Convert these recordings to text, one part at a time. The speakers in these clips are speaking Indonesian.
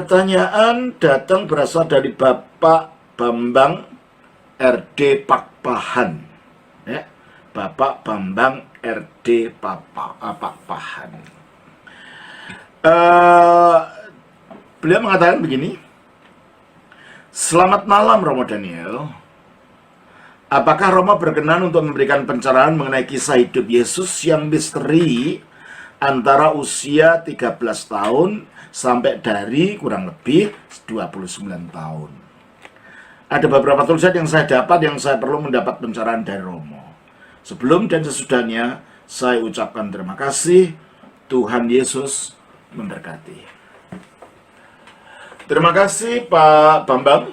Pertanyaan datang berasal dari Bapak Bambang RD Pakpahan. Ya, Bapak Bambang RD Pakpahan. Beliau mengatakan begini. Selamat malam Romo Daniel. Apakah Romo berkenan untuk memberikan pencerahan mengenai kisah hidup Yesus yang misteri antara usia 13 tahun sampai dari kurang lebih 29 tahun. Ada beberapa tulisan yang saya dapat yang saya perlu mendapat pencerahan dari Romo. Sebelum dan sesudahnya saya ucapkan terima kasih. Tuhan Yesus memberkati. Terima kasih Pak Bambang.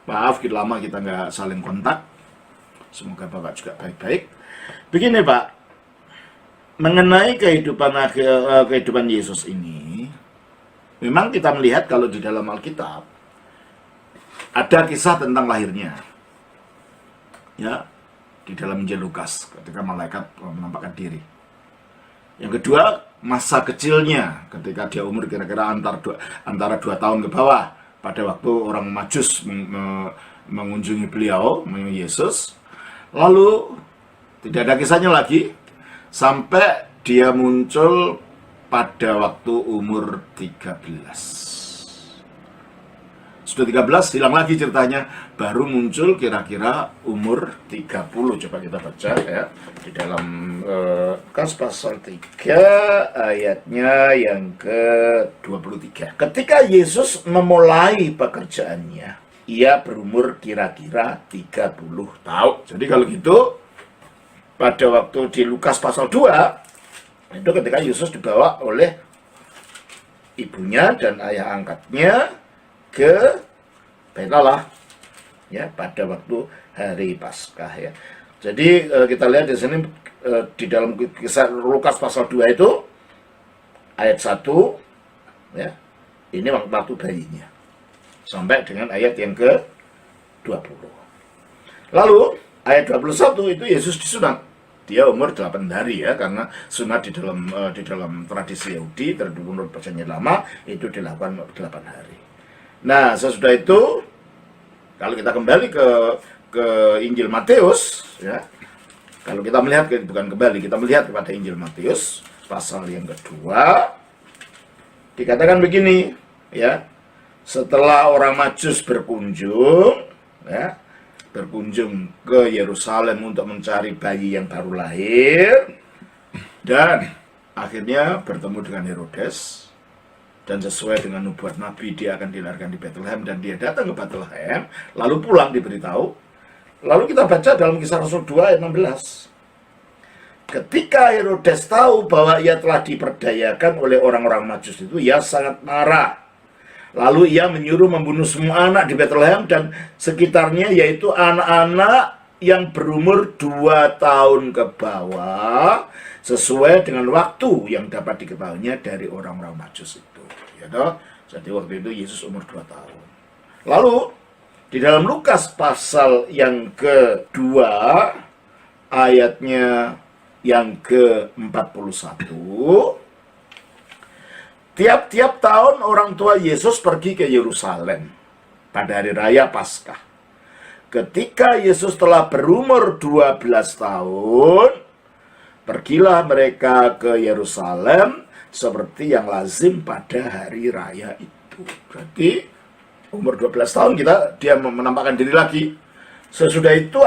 Maaf kita lama kita nggak saling kontak. Semoga Bapak juga baik-baik. Begini Pak, mengenai kehidupan Yesus ini, memang kita melihat kalau di dalam Alkitab ada kisah tentang lahirnya, ya, di dalam Injil Lukas ketika malaikat menampakkan diri. Yang kedua, masa kecilnya ketika dia umur kira-kira antara 2 tahun ke bawah, pada waktu orang Majus mengunjungi beliau, Yesus. Lalu tidak ada kisahnya lagi sampai dia muncul pada waktu umur 13. Sudah 13, hilang lagi ceritanya. Baru muncul kira-kira umur 30. Coba kita baca ya. Di dalam Lukas pasal 3 ayatnya yang ke-23. Ketika Yesus memulai pekerjaannya, ia berumur kira-kira 30 tahun. Jadi kalau gitu, pada waktu di Lukas pasal 2, itu ketika Yesus dibawa oleh ibunya dan ayah angkatnya ke Betlehem, ya, pada waktu hari Paskah, ya. Jadi kita lihat di sini di dalam kisah Lukas pasal 2 itu ayat 1, ya, ini waktu bayinya sampai dengan ayat yang ke-20. Lalu ayat 21 itu Yesus disunat. Dia umur 8 hari, ya, karena sunat di dalam tradisi Yahudi menurut perjanjian lama itu dilakukan 8 hari. Nah, sesudah itu kalau kita kembali ke Injil Matius, ya. Kalau kita melihat, kita melihat kepada Injil Matius pasal yang kedua, dikatakan begini, ya. Setelah orang Majus berkunjung, ya, berkunjung ke Yerusalem untuk mencari bayi yang baru lahir, dan akhirnya bertemu dengan Herodes, dan sesuai dengan nubuat Nabi dia akan dilahirkan di Bethlehem, dan dia datang ke Bethlehem, lalu pulang diberitahu. Lalu kita baca dalam Kisah Rasul 2 ayat 16. Ketika Herodes tahu bahwa ia telah diperdayakan oleh orang-orang Majus itu, ia sangat marah. Lalu ia menyuruh membunuh semua anak di Bethlehem dan sekitarnya, yaitu anak-anak yang berumur 2 tahun ke bawah, sesuai dengan waktu yang dapat diketahuinya dari orang-orang Majus itu. Ya, toh? Jadi waktu itu Yesus umur 2 tahun. Lalu di dalam Lukas pasal yang kedua, ayatnya yang ke-41, tiap-tiap tahun orang tua Yesus pergi ke Yerusalem pada hari raya Paskah. Ketika Yesus telah berumur 12 tahun, pergilah mereka ke Yerusalem seperti yang lazim pada hari raya itu. Berarti umur 12 tahun dia menampakkan diri lagi. Sesudah itu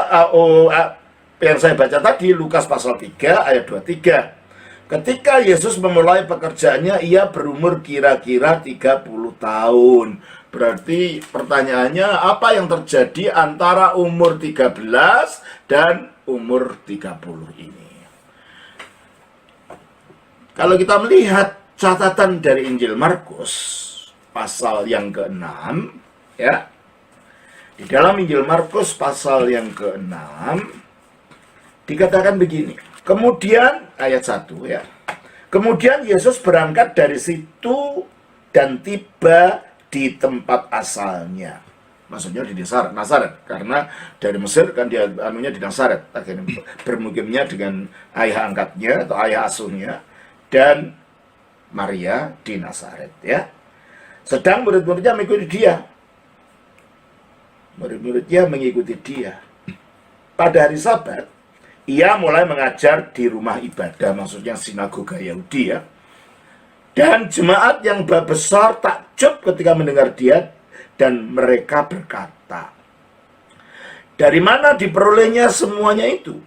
yang saya baca tadi, Lukas pasal 3 ayat 23. Ketika Yesus memulai pekerjaannya, ia berumur kira-kira 30 tahun. Berarti pertanyaannya, apa yang terjadi antara umur 13 dan umur 30 ini? Kalau kita melihat catatan dari Injil Markus, pasal yang ke-6, ya. Di dalam Injil Markus pasal yang ke-6, dikatakan begini. Kemudian ayat 1, ya. Kemudian Yesus berangkat dari situ dan tiba di tempat asalnya. Maksudnya di Nazaret, karena dari Mesir kan dia di Nazaret. Akhirnya bermukimnya dengan ayah angkatnya atau ayah asuhnya dan Maria di Nazaret, ya. Sedang murid-muridnya mengikuti dia. Murid-muridnya mengikuti dia. Pada hari Sabat, ia mulai mengajar di rumah ibadah, maksudnya sinagoga Yahudi ya. Dan jemaat yang besar takjub ketika mendengar dia, dan mereka berkata, dari mana diperolehnya semuanya itu?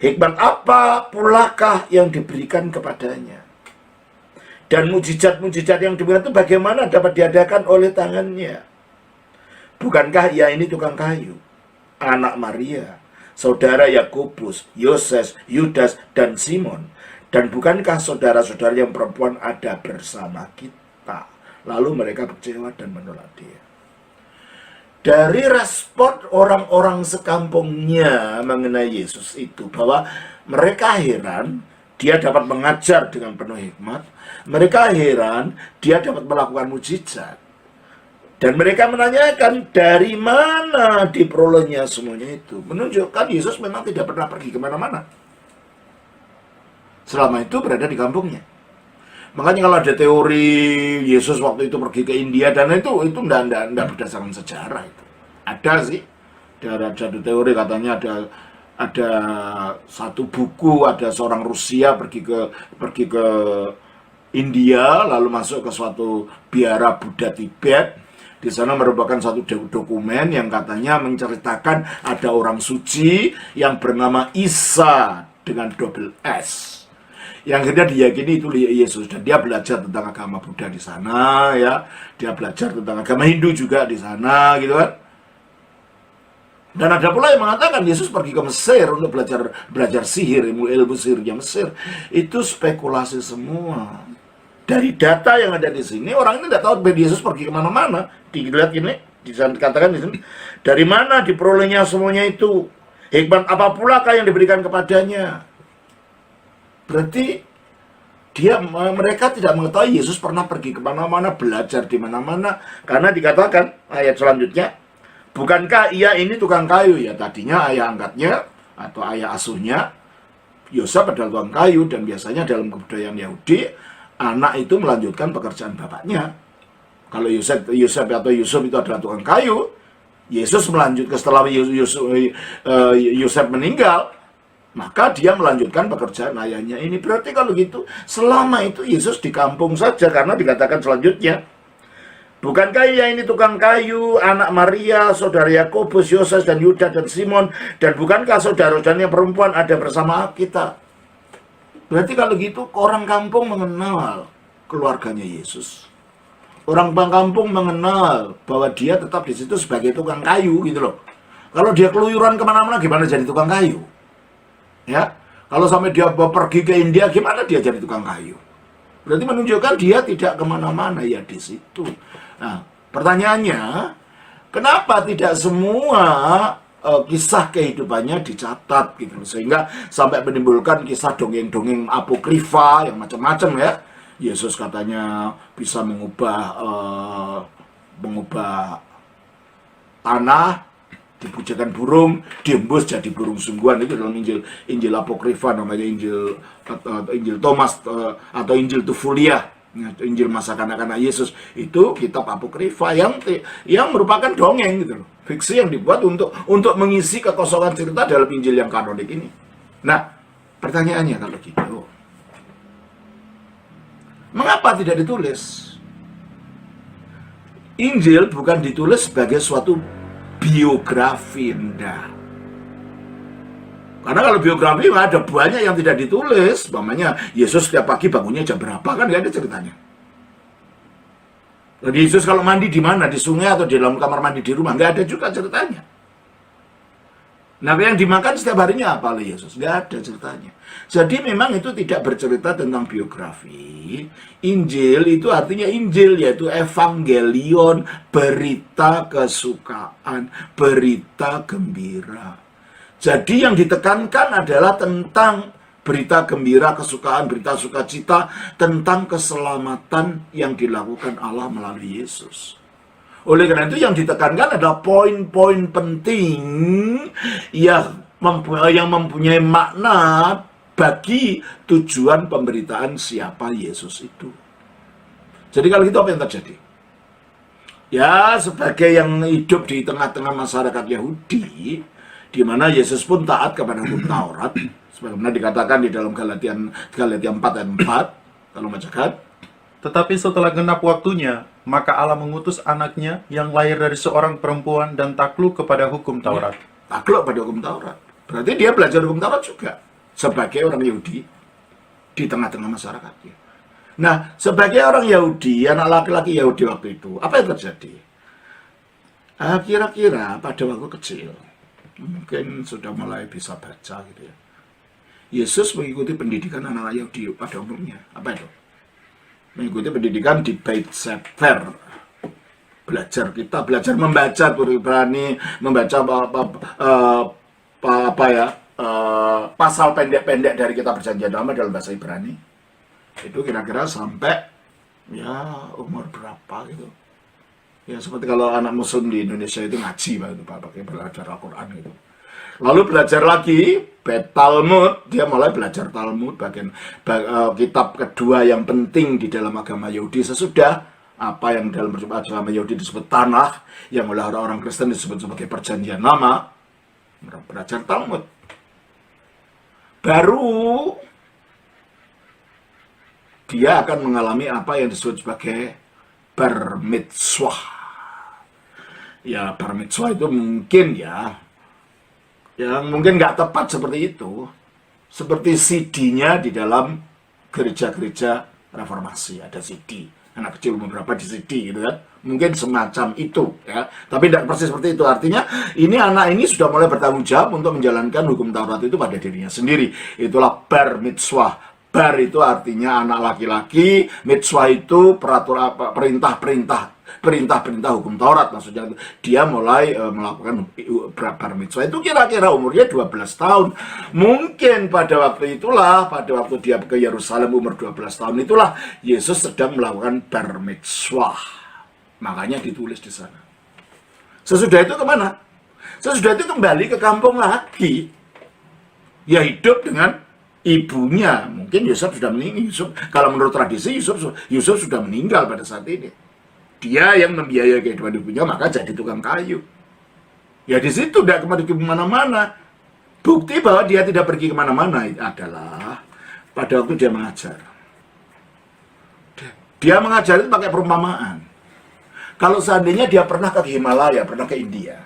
Hikmat apa pulakah yang diberikan kepadanya? Dan mujizat-mujizat yang diberikan itu bagaimana dapat diadakan oleh tangannya? Bukankah ia ini tukang kayu, anak Maria, saudara Yakobus, Yoses, Yudas, dan Simon? Dan bukankah saudara-saudara yang perempuan ada bersama kita? Lalu mereka kecewa dan menolak dia. Dari respon orang-orang sekampungnya mengenai Yesus itu, bahwa mereka heran dia dapat mengajar dengan penuh hikmat, mereka heran dia dapat melakukan mujizat, dan mereka menanyakan dari mana diperolehnya semuanya itu. Menunjukkan Yesus memang tidak pernah pergi kemana-mana, selama itu berada di kampungnya. Makanya kalau ada teori Yesus waktu itu pergi ke India dan itu enggak berdasarkan sejarah itu. Ada sih, ada satu teori katanya ada satu buku, ada seorang Rusia pergi ke India lalu masuk ke suatu biara Buddha Tibet. Di sana merupakan satu dokumen yang katanya menceritakan ada orang suci yang bernama Isa dengan double S, yang akhirnya diyakini itu Yesus, dan dia belajar tentang agama Buddha di sana ya, dia belajar tentang agama Hindu juga di sana gitu kan. Dan ada pula yang mengatakan Yesus pergi ke Mesir untuk belajar sihir, ilmu sihirnya Mesir. Itu spekulasi semua. Dari data yang ada di sini, orang ini tidak tahu Yesus pergi kemana-mana. Dilihat ini, dikatakan di sini, dari mana diperolehnya semuanya itu? Hikmat apa pula yang diberikan kepadanya? Berarti mereka tidak mengetahui Yesus pernah pergi kemana-mana, belajar di mana-mana, karena dikatakan ayat selanjutnya, bukankah ia ini tukang kayu? Ya tadinya ayah angkatnya atau ayah asuhnya Yosef adalah tukang kayu, dan biasanya dalam kebudayaan Yahudi anak itu melanjutkan pekerjaan bapaknya. Kalau Yosef itu adalah tukang kayu, Yesus melanjutkan setelah Yosef meninggal, maka dia melanjutkan pekerjaan ayahnya ini. Berarti kalau gitu, selama itu Yesus di kampung saja, karena dikatakan selanjutnya, bukankah ia ini tukang kayu, anak Maria, saudara Yakobus, Yoses, dan Yudas, dan Simon, dan bukankah saudara-saudaranya perempuan ada bersama kita? Berarti kalau gitu, orang kampung mengenal keluarganya Yesus. Orang kampung mengenal bahwa dia tetap di situ sebagai tukang kayu gitu loh. Kalau dia keluyuran kemana-mana, gimana jadi tukang kayu? Ya, kalau sampai dia pergi ke India, gimana dia jadi tukang kayu? Berarti menunjukkan dia tidak kemana-mana, ya di situ. Nah, pertanyaannya, kenapa tidak semua kisah kehidupannya dicatat gitu, sehingga sampai menimbulkan kisah dongeng-dongeng apokrifa yang macam-macam ya. Yesus katanya bisa mengubah tanah, dipujakan burung, diembus jadi burung sungguhan. Itu dalam Injil apokrifa, namanya Injil Thomas atau Injil Tufulia, Injil masa kanak-kanak Yesus. Itu kitab apokrifa yang merupakan dongeng gitu loh, fiksi yang dibuat untuk mengisi kekosongan cerita dalam Injil yang kanonik ini. Nah, pertanyaannya kalau gitu, mengapa tidak ditulis? Injil bukan ditulis sebagai suatu biografi, enggak. Karena kalau biografi ada banyak yang tidak ditulis. Namanya Yesus setiap pagi bangunnya jam berapa, kan nggak ada ceritanya. Dan Yesus kalau mandi di mana? Di sungai atau di dalam kamar mandi di rumah? Nggak ada juga ceritanya. Nah, yang dimakan setiap harinya apa oleh Yesus? Nggak ada ceritanya. Jadi memang itu tidak bercerita tentang biografi. Injil itu artinya Injil, yaitu evangelion, berita kesukaan, berita gembira. Jadi yang ditekankan adalah tentang berita gembira, kesukaan, berita sukacita, tentang keselamatan yang dilakukan Allah melalui Yesus. Oleh karena itu yang ditekankan adalah poin-poin penting yang mempunyai makna bagi tujuan pemberitaan siapa Yesus itu. Jadi kalau gitu apa yang terjadi? Ya, sebagai yang hidup di tengah-tengah masyarakat Yahudi, di mana Yesus pun taat kepada hukum Taurat, sebagaimana dikatakan di dalam Galatia 4 ayat 4, kalau bacakan. Tetapi setelah genap waktunya, maka Allah mengutus anaknya yang lahir dari seorang perempuan dan takluk kepada hukum Taurat. Takluk pada hukum Taurat. Berarti dia belajar hukum Taurat juga sebagai orang Yahudi di tengah-tengah masyarakatnya. Nah, sebagai orang Yahudi, anak laki-laki Yahudi waktu itu, apa yang terjadi? Kira-kira pada waktu kecil, mungkin sudah mulai bisa baca gitu ya. Yesus mengikuti pendidikan anak-anak Yahudi pada umumnya. Apa itu? Mengikuti pendidikan di Beit Sefer. Kita belajar membaca Ibrani, membaca pasal pendek-pendek dari kitab Perjanjian Lama dalam bahasa Ibrani. Itu kira-kira sampai ya umur berapa gitu. Ya seperti kalau anak muslim di Indonesia itu ngaji Pak, pakai belajar Al-Quran gitu. Lalu belajar lagi Talmud, dia mulai belajar Talmud, kitab kedua yang penting di dalam agama Yahudi sesudah apa yang dalam agama Yahudi disebut Tanakh, yang oleh orang-orang Kristen disebut sebagai Perjanjian Lama. Belajar Talmud. Baru dia akan mengalami apa yang disebut sebagai bar mitzvah. Ya, bar mitzvah itu mungkin yang mungkin nggak tepat seperti itu, seperti CD-nya di dalam gereja-gereja reformasi, ada CD, anak kecil umur berapa di CD gitu kan, mungkin semacam itu ya, tapi tidak persis seperti itu. Artinya anak ini sudah mulai bertanggung jawab untuk menjalankan hukum Taurat itu pada dirinya sendiri. Itulah bar mitzvah. Bar itu artinya anak laki-laki, mitzvah itu perintah-perintah hukum Taurat, maksudnya dia mulai melakukan bar mitzvah itu kira-kira umurnya 12 tahun. Mungkin pada waktu dia ke Yerusalem umur 12 tahun itulah Yesus sedang melakukan bar mitzvah. Makanya ditulis di sana. Sesudah itu kemana? Sesudah itu kembali ke kampung lagi. Ya hidup dengan ibunya. Mungkin Yusuf sudah meninggal. Kalau menurut tradisi Yusuf sudah meninggal pada saat ini. Dia yang membiayai kehidupan ibunya, maka jadi tukang kayu. Ya di situ tidak kemana kemana-mana. Bukti bahwa dia tidak pergi kemana-mana adalah pada waktu dia mengajar. Dia mengajar itu pakai perumpamaan. Kalau seandainya dia pernah ke Himalaya, pernah ke India,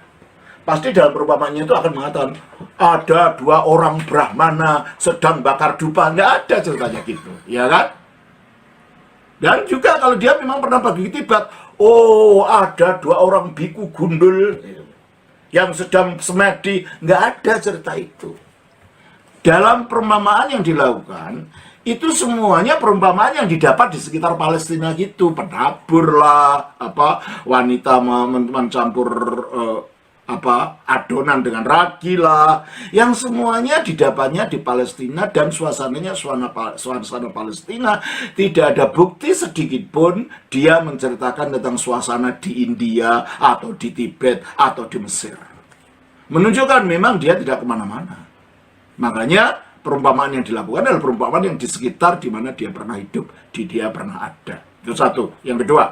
pasti dalam perumpamaannya itu akan mengatakan ada 2 orang Brahmana sedang bakar dupa. Nggak ada ceritanya gitu, ya kan? Dan juga kalau dia memang pernah pergi ke Tibet, ada 2 orang biku gundul yang sedang semedi. Nggak ada cerita itu. Dalam perumpamaan yang dilakukan, itu semuanya perumpamaan yang didapat di sekitar Palestina gitu. Penabur lah, wanita mencampur adonan dengan ragi lah, yang semuanya didapatnya di Palestina dan suasananya suasana Palestina. Tidak ada bukti sedikit pun dia menceritakan tentang suasana di India atau di Tibet atau di Mesir. Menunjukkan memang dia tidak kemana-mana. Makanya perumpamaan yang dilakukan adalah perumpamaan yang di sekitar di mana dia pernah hidup, dia pernah ada. Itu satu. Yang kedua,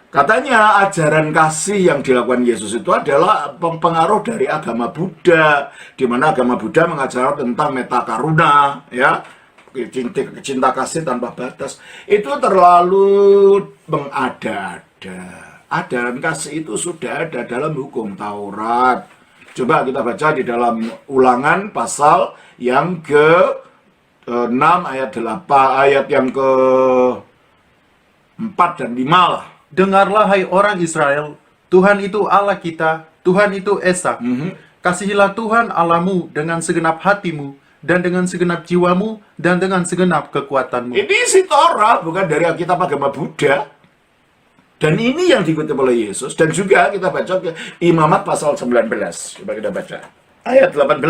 katanya ajaran kasih yang dilakukan Yesus itu adalah pengaruh dari agama Buddha, di mana agama Buddha mengajarkan tentang metakaruna, ya, cinta kasih tanpa batas. Itu terlalu mengada-ada. Ajaran kasih itu sudah ada dalam hukum Taurat. Coba kita baca di dalam Ulangan pasal yang ke-6 ayat 8, ayat yang ke-4 dan 5 lah. Dengarlah hai orang Israel, Tuhan itu Allah kita, Tuhan itu Esa. Kasihilah Tuhan Allahmu dengan segenap hatimu, dan dengan segenap jiwamu, dan dengan segenap kekuatanmu. Ini isi Torah, bukan dari Alkitab agama Buddha. Dan ini yang dikutip oleh Yesus. Dan juga kita baca ke Imamat pasal 19. Coba kita baca. Ayat 18.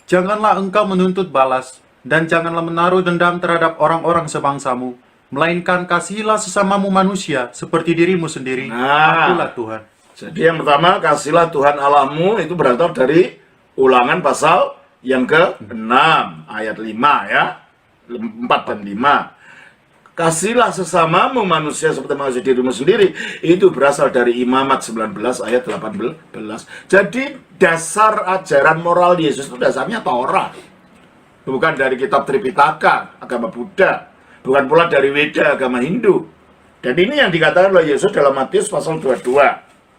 Janganlah engkau menuntut balas, dan janganlah menaruh dendam terhadap orang-orang sebangsamu, melainkan kasihilah sesamamu manusia seperti dirimu sendiri. Akulah Tuhan. Jadi yang pertama, kasihlah Tuhan Allahmu, itu berasal dari Ulangan pasal yang ke-6 ayat 5 ya. 4 dan 5. Kasihlah sesamamu manusia seperti mengasihi dirimu sendiri. Itu berasal dari Imamat 19 ayat 18. Jadi dasar ajaran moral Yesus itu dasarnya Taurat. Bukan dari kitab Tripitaka, agama Buddha. Bukan pula dari Weda, agama Hindu. Dan ini yang dikatakan oleh Yesus dalam Matius pasal 22.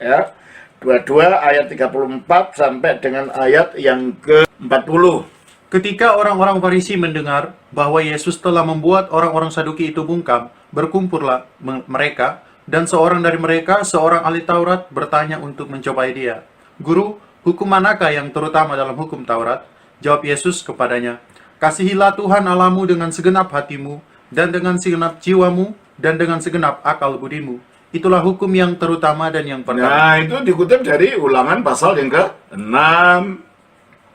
Ya. 22 ayat 34 sampai dengan ayat yang ke-40. Ketika orang-orang Farisi mendengar bahwa Yesus telah membuat orang-orang Saduki itu bungkam, berkumpullah mereka, dan seorang dari mereka, seorang ahli Taurat, bertanya untuk mencobai dia. Guru, hukum manakah yang terutama dalam hukum Taurat? Jawab Yesus kepadanya, kasihilah Tuhan Allahmu dengan segenap hatimu, dan dengan segenap jiwamu, dan dengan segenap akal budimu. Itulah hukum yang terutama dan yang pertama. Nah, itu dikutip dari Ulangan pasal yang ke-6.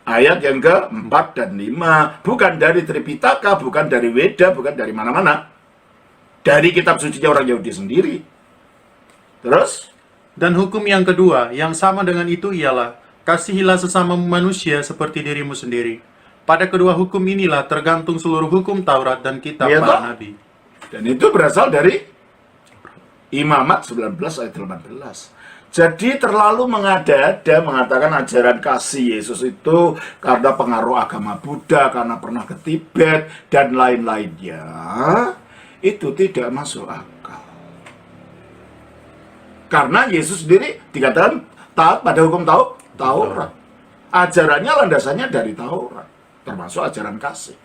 Ayat yang ke-4 dan 5. Bukan dari Tripitaka, bukan dari Weda, bukan dari mana-mana. Dari kitab suci orang Yahudi sendiri. Terus? Dan hukum yang kedua, yang sama dengan itu ialah, kasihilah sesama manusia seperti dirimu sendiri. Pada kedua hukum inilah tergantung seluruh hukum Taurat dan kitab Ya, para toh? nabi. Dan itu berasal dari Imamat 19 ayat 18. Jadi terlalu mengada-ada mengatakan ajaran kasih Yesus itu karena pengaruh agama Buddha, karena pernah ke Tibet, dan lain-lainnya. Itu tidak masuk akal. Karena Yesus sendiri dikatakan taat pada hukum Taurat. Ajarannya landasannya dari Taurat, termasuk ajaran kasih.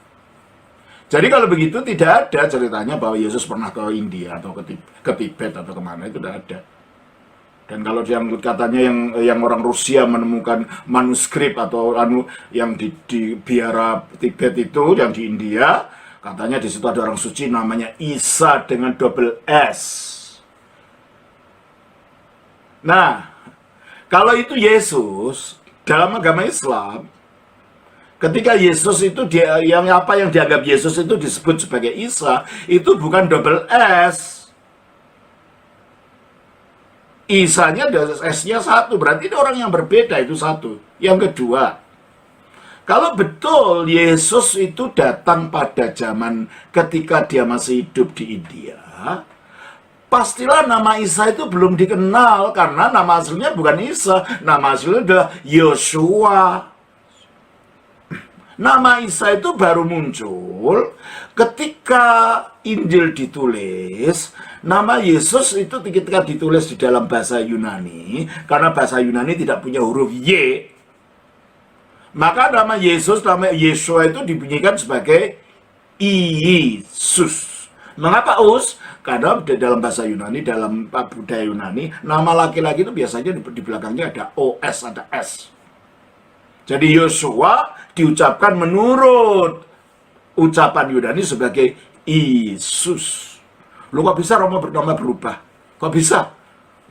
Jadi kalau begitu tidak ada ceritanya bahwa Yesus pernah ke India atau ke Tibet atau kemana, itu tidak ada. Dan kalau dianggut katanya yang orang Rusia menemukan manuskrip atau yang di biara Tibet itu, yang di India, katanya di situ ada orang suci namanya Isa dengan double S. Nah, kalau itu Yesus dalam agama Islam, ketika Yesus itu yang dianggap Yesus itu disebut sebagai Isa, itu bukan double S. Isanya S-nya satu, berarti ini orang yang berbeda, itu satu. Yang kedua, kalau betul Yesus itu datang pada zaman ketika dia masih hidup di India, pastilah nama Isa itu belum dikenal, karena nama aslinya bukan Isa, nama aslinya adalah Yosua. Nama Isa itu baru muncul ketika Injil ditulis. Nama Yesus itu ketika ditulis di dalam bahasa Yunani, karena bahasa Yunani tidak punya huruf Y, maka nama Yesus, nama Yeshua itu dibunyikan sebagai Yesus. Mengapa Us? Karena dalam bahasa Yunani, dalam budaya Yunani, nama laki-laki itu biasanya di belakangnya ada OS, ada S. Jadi Yosua diucapkan menurut ucapan Yunani sebagai Yesus. Loh, kok bisa Roma bernama berubah? Kok bisa?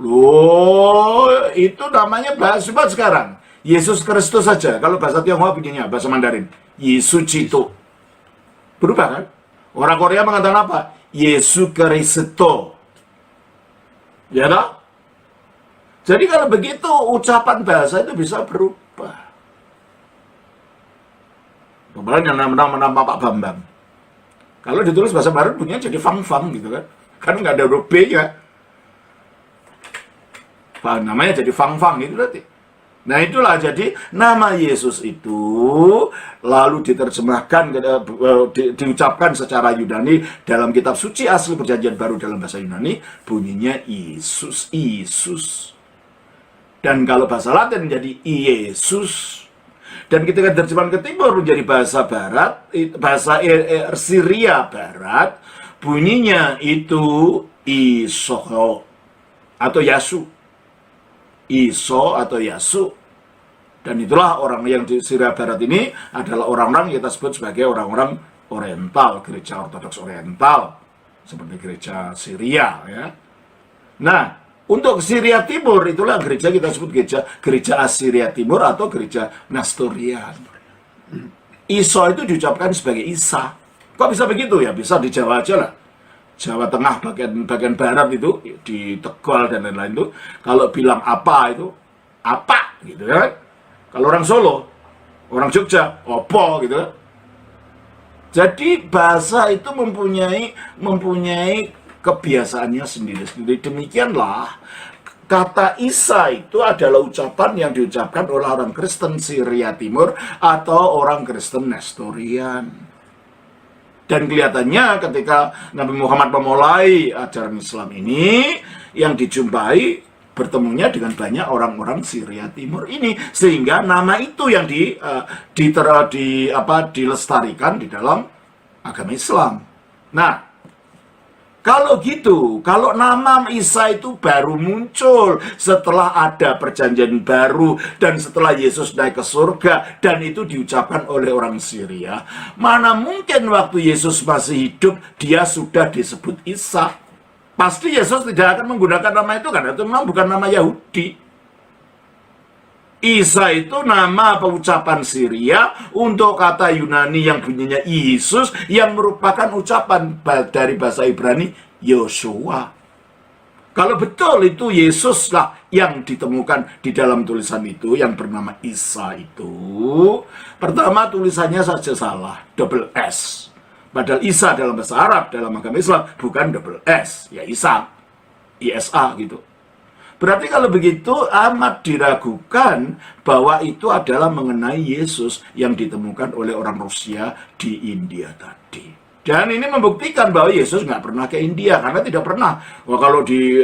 Loh, itu namanya bahasa sekarang. Yesus Kristus saja. Kalau bahasa Tionghoa bunyinya, bahasa Mandarin, Yesucito. Berubah kan? Orang Korea mengatakan apa? Yesus Kristo. Ya tak? Jadi kalau begitu, ucapan bahasa itu bisa berubah. Kemarin yang nama Pak Bambang. Kalau ditulis bahasa barat punya jadi fang-fang gitu kan. Kan nggak ada huruf B-nya. Namanya jadi fang-fang gitu berarti. Nah itulah, jadi nama Yesus itu lalu diterjemahkan, diucapkan secara Yunani dalam kitab suci asli perjanjian baru dalam bahasa Yunani, bunyinya Yesus, Yesus. Dan kalau bahasa Latin menjadi Yesus. Dan ketika terjemahan ke timur menjadi bahasa barat, bahasa Syria barat, bunyinya itu Iso atau Yasu. Iso atau Yasu. Dan itulah orang yang di Syria barat ini adalah orang-orang yang kita sebut sebagai orang-orang Oriental, gereja Ortodoks Oriental, seperti gereja Syria, ya. Nah, untuk Syria Timur itulah gereja kita sebut gereja Assyria Timur atau gereja Nestorian. Iso itu diucapkan sebagai Isa. Kok bisa begitu ya? Bisa di Jawa aja lah. Jawa Tengah bagian barat itu di Tegal dan lain-lain itu kalau bilang apa itu apa gitu kan. Kalau orang Solo, orang Jogja, opo gitu kan. Jadi bahasa itu mempunyai kebiasaannya sendiri-sendiri. Demikianlah kata Isa itu adalah ucapan yang diucapkan oleh orang Kristen Syria Timur atau orang Kristen Nestorian. Dan kelihatannya ketika Nabi Muhammad memulai ajaran Islam ini, yang dijumpai bertemunya dengan banyak orang-orang Syria Timur ini, sehingga nama itu yang dilestarikan di dalam agama Islam. Nah, kalau gitu, kalau nama Isa itu baru muncul setelah ada perjanjian baru dan setelah Yesus naik ke surga dan itu diucapkan oleh orang Syria, mana mungkin waktu Yesus masih hidup dia sudah disebut Isa? Pasti Yesus tidak akan menggunakan nama itu karena itu memang bukan nama Yahudi. Isa itu nama pengucapan Syria untuk kata Yunani yang bunyinya Yesus yang merupakan ucapan dari bahasa Ibrani Yosua. Kalau betul itu Yesus lah yang ditemukan di dalam tulisan itu yang bernama Isa itu, pertama tulisannya saja salah, double S. Padahal Isa dalam bahasa Arab, dalam agama Islam, bukan double S, ya Isa, ISA gitu. Berarti kalau begitu amat diragukan bahwa itu adalah mengenai Yesus yang ditemukan oleh orang Rusia di India tadi. Dan ini membuktikan bahwa Yesus nggak pernah ke India, karena tidak pernah. Wah, kalau di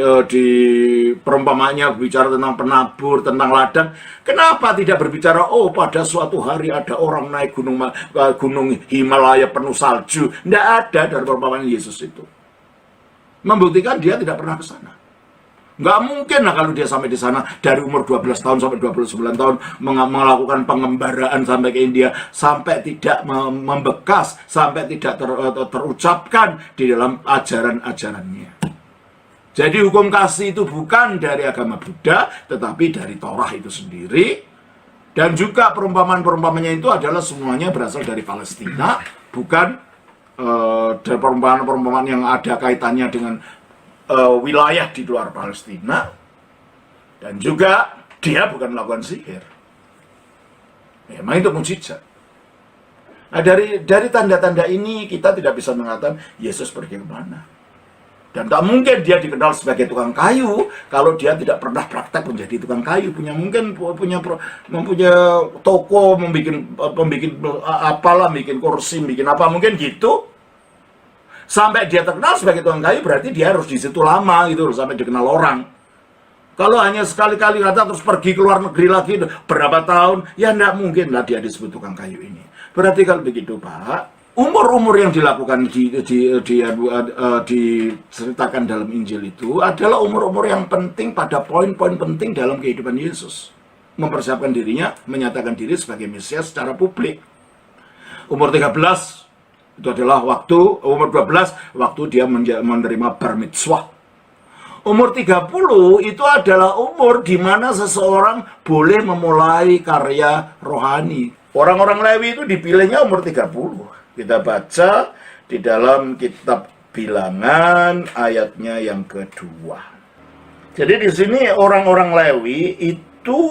perumpamannya bicara tentang penabur, tentang ladang, kenapa tidak berbicara, oh pada suatu hari ada orang naik gunung Himalaya penuh salju. Nggak ada dari perumpamaan Yesus itu. Membuktikan dia tidak pernah ke sana. Nggak mungkin lah kalau dia sampai di sana dari umur 12 tahun sampai 29 tahun melakukan pengembaraan sampai ke India, sampai tidak membekas, sampai tidak terucapkan di dalam ajaran-ajarannya. Jadi hukum kasih itu bukan dari agama Buddha, tetapi dari Torah itu sendiri. Dan juga perumpamaan-perumpamannya itu adalah semuanya berasal dari Palestina, bukan dari perumpamaan-perumpamaan yang ada kaitannya dengan wilayah di luar Palestina. Dan juga dia bukan melakukan sihir. Memang itu mujizat. Nah, dari tanda-tanda ini kita tidak bisa mengatakan Yesus pergi kemana. Dan tak mungkin dia dikenal sebagai tukang kayu kalau dia tidak pernah praktek menjadi tukang kayu. Mempunyai toko, membuat apalah, bikin kursi, bikin apa, mungkin gitu. Sampai dia terkenal sebagai tukang kayu berarti dia harus di situ lama gitu loh, sampai dikenal orang. Kalau hanya sekali-kali kata terus pergi ke luar negeri lagi berapa tahun, ya enggak mungkin lah dia disebut tukang kayu ini. Berarti kalau begitu Pak, umur-umur yang dilakukan diceritakan dalam Injil itu adalah umur-umur yang penting pada poin-poin penting dalam kehidupan Yesus. Mempersiapkan dirinya, menyatakan diri sebagai Mesias secara publik. Umur 13 itu adalah umur 12 waktu dia menerima bar mitzvah. Umur 30 itu adalah umur di mana seseorang boleh memulai karya rohani. Orang-orang Lewi itu dipilihnya umur 30. Kita baca di dalam kitab Bilangan ayatnya yang kedua. Jadi di sini orang-orang Lewi itu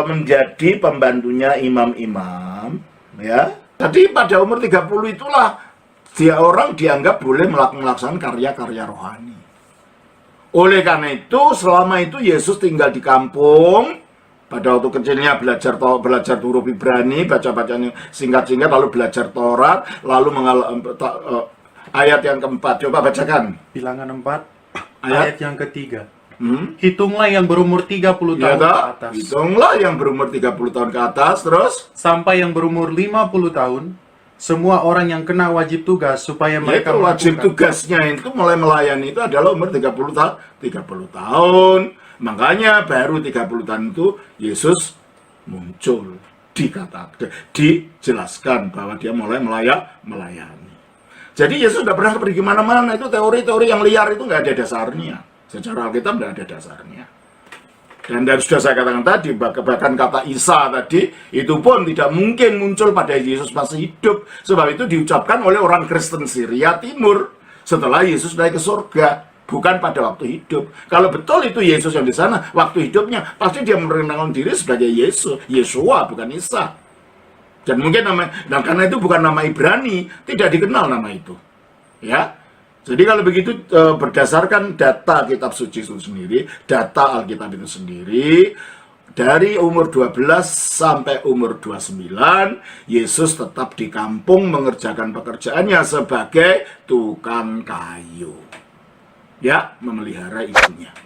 menjadi pembantunya imam-imam, ya. Jadi pada umur 30 itulah orang dianggap boleh melaksanakan karya-karya rohani. Oleh karena itu, selama itu Yesus tinggal di kampung. Pada waktu kecilnya belajar huruf Ibrani, baca-bacanya singkat-singkat, lalu belajar Taurat, lalu ayat yang keempat. Coba bacakan. Bilangan 4, ayat yang ketiga. Hitunglah yang berumur 30 tahun ke atas. Hitunglah yang berumur 30 tahun ke atas, terus sampai yang berumur 50 tahun, semua orang yang kena wajib tugas supaya mereka itu wajib tugasnya itu mulai melayani itu adalah umur 30 tahun. Makanya baru 30 tahun itu Yesus muncul, dijelaskan bahwa dia mulai melayani. Jadi Yesus sudah pernah pergi kemana-mana, itu teori-teori yang liar itu nggak ada dasarnya. Secara Alkitab tidak ada dasarnya. Dan sudah saya katakan tadi, bahkan kata Isa tadi, itu pun tidak mungkin muncul pada Yesus masih hidup. Sebab itu diucapkan oleh orang Kristen Syria Timur setelah Yesus naik ke surga, bukan pada waktu hidup. Kalau betul itu Yesus yang di sana, waktu hidupnya, pasti dia merendahkan diri sebagai Yesua, bukan Isa. Dan mungkin nah karena itu bukan nama Ibrani, tidak dikenal nama itu. Ya. Jadi kalau begitu berdasarkan data kitab suci itu sendiri, data Alkitab itu sendiri, dari umur 12 sampai umur 29, Yesus tetap di kampung mengerjakan pekerjaannya sebagai tukang kayu. Ya, memelihara ibunya.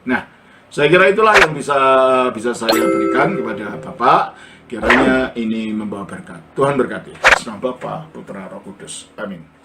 Nah, saya kira itulah yang bisa saya berikan kepada Bapak. Kiranya ini membawa berkat. Tuhan berkati. Nama Bapa, Putra, Roh Kudus. Amin.